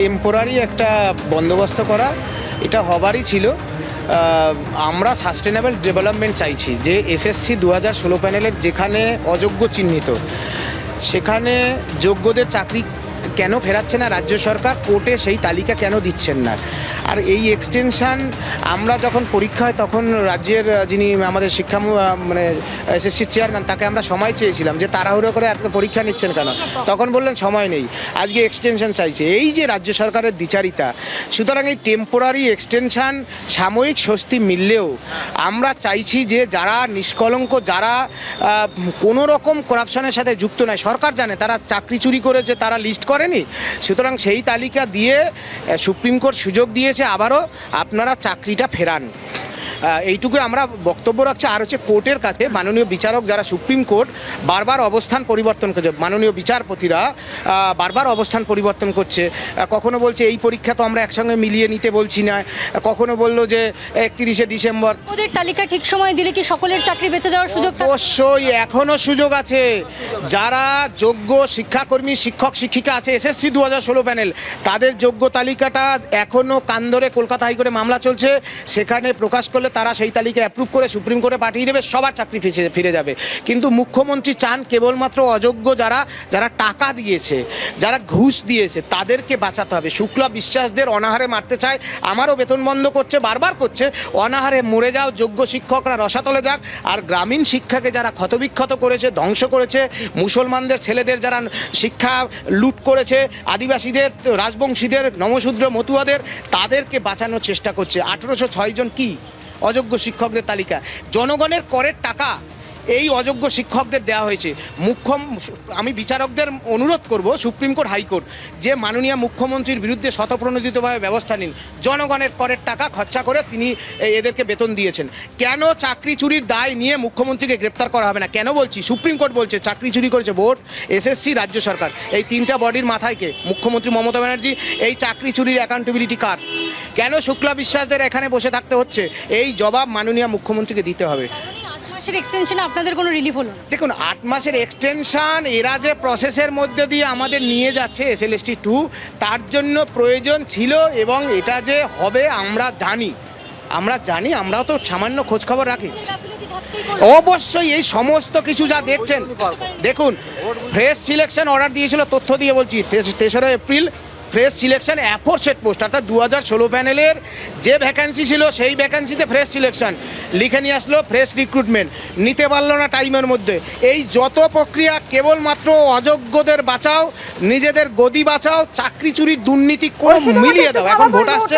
Temporary একটা বন্দোবস্ত করা এটা হবারই ছিল। আমরা সাস্টেনেবল ডেভেলপমেন্ট চাইছি যে এসএসসি 2016 প্যানেলের যেখানে অযোগ্য চিহ্নিত সেখানে যোগ্যদের চাকরি কেন ফেরাচ্ছে না রাজ্য সরকার, কোর্টে সেই তালিকা কেন দিচ্ছেন না। আর এই এক্সটেনশান আমরা যখন পরীক্ষা হয় তখন রাজ্যের যিনি আমাদের শিক্ষা মানে এসএসসির চেয়ারম্যান তাকে আমরা সময় চেয়েছিলাম যে তাড়াহুড়ো করে এত পরীক্ষা নিচ্ছেন কেন, তখন বললেন সময় নেই। আজকে এক্সটেনশন চাইছে, এই যে রাজ্য সরকারের দ্বিচারিতা। সুতরাং এই টেম্পোরারি এক্সটেনশান সাময়িক স্বস্তি মিললেও আমরা চাইছি যে যারা নিষ্কলঙ্ক, যারা কোনো রকম করাপশনের সাথে যুক্ত নয়, সরকার জানে তারা চাকরি চুরি করেছে, তারা লিস্ট করেনি, সুতরাং সেই তালিকা দিয়ে সুপ্রিম কোর্ট সুযোগ দিয়েছে আবারও আপনারা চাকরিটা ফেরান। এইটুকু আমরা বক্তব্য রাখছি। আর হচ্ছে কোর্টের কাছে মাননীয় বিচারক যারা সুপ্রিম কোর্ট বারবার অবস্থান পরিবর্তন করছে, মাননীয় বিচারপতিরা বারবার অবস্থান পরিবর্তন করছে। কখনো বলছে এই পরীক্ষা তো আমরা একসঙ্গে মিলিয়ে নিতে বলছি না, কখনো বললো যে 31শে ডিসেম্বর। ওদের তালিকা ঠিক সময় দিলে কি সকলের চাকরি বেঁচে যাওয়ার সুযোগ? অবশ্যই এখনও সুযোগ আছে। যারা যোগ্য শিক্ষাকর্মী, শিক্ষক শিক্ষিকা আছে এসএসসি 2016 প্যানেল, তাদের যোগ্য তালিকাটা এখনও কান ধরে কলকাতা হাইকোর্টে মামলা চলছে, সেখানে প্রকাশ করলে তারা সেই তালিকা অ্যাপ্রুভ করে সুপ্রিম কোর্টে পাঠিয়ে দেবে, সবার চাকরি ফিরে যাবে। কিন্তু মুখ্যমন্ত্রী চান কেবলমাত্র অযোগ্য যারা টাকা দিয়েছে, যারা ঘুষ দিয়েছে তাদেরকে বাঁচাতে হবে। শুক্লা বিশ্বাসদের অনাহারে মারতে চায়, আমারও বেতন বন্ধ করছে, বারবার করছে, অনাহারে মরে যাও, যোগ্য শিক্ষকরা রসাতলে যাক। আর গ্রামীণ শিক্ষাকে যারা ক্ষতবিক্ষত করেছে, ধ্বংস করেছে, মুসলমানদের ছেলেদের যারা শিক্ষা লুট করেছে, আদিবাসীদের, রাজবংশীদের, নমশূদ্র মতুয়াদের, তাদেরকে বাঁচানোর চেষ্টা করছে। 1806 জন কি অযোগ্য শিক্ষকদের তালিকা, জনগণের করের টাকা এই অযোগ্য শিক্ষকদের দেওয়া হয়েছে। আমি বিচারকদের অনুরোধ করব, সুপ্রিম কোর্ট, হাইকোর্ট, যে মাননীয় মুখ্যমন্ত্রীর বিরুদ্ধে স্বতঃপ্রণোদিতভাবে ব্যবস্থা নিন। জনগণের করের টাকা খরচা করে তিনি এদেরকে বেতন দিয়েছেন। কেন চাকরি চুরির দায় নিয়ে মুখ্যমন্ত্রীকে গ্রেপ্তার করা হবে না? কেন বলছি, সুপ্রিম কোর্ট বলছে চাকরি চুরি করেছে বোর্ড, এসএসসি, রাজ্য সরকার, এই তিনটা বডির মাথায় কে? মুখ্যমন্ত্রী মমতা ব্যানার্জি। এই চাকরি চুরির অ্যাকাউন্টেবিলিটি কার? কেন শুক্লা বিশ্বাসদের এখানে বসে থাকতে হচ্ছে? এই জবাব মাননীয় মুখ্যমন্ত্রীকে দিতে হবে। এক্সটেনশনে আপনাদের কোনো রিলিফ হলো না? দেখুন, 8 মাসের এক্সটেনশন এরা যে প্রসেসের মধ্যে দিয়ে আমাদের নিয়ে যাচ্ছে SLST 2, তার জন্য প্রয়োজন ছিল এবং এটা যে হবে আমরা জানি, আমরাও তো সামান্য খোঁজখবর রাখি। অবশ্যই এই সমস্ত কিছু যা দেখছেন, দেখুন ফ্রেশ সিলেকশন অর্ডার দিয়েছিল, তথ্য দিয়ে বলছি, 3রা এপ্রিল ফ্রেশ সিলেকশন অ্যাফোরসেট পোস্ট, অর্থাৎ 2016 প্যানেলের যে ভ্যাকান্সি ছিল সেই ভ্যাকান্সিতে ফ্রেশ সিলেকশন লিখে নিয়ে আসলো, ফ্রেশ রিক্রুটমেন্ট নিতে পারলো না টাইমের মধ্যে। এই যত প্রক্রিয়া কেবলমাত্র অযোগ্যদের বাঁচাও, নিজেদের গদি বাঁচাও, চাকরি চুরির দুর্নীতি করে মিলিয়ে দাও। এখন ভোট আসছে।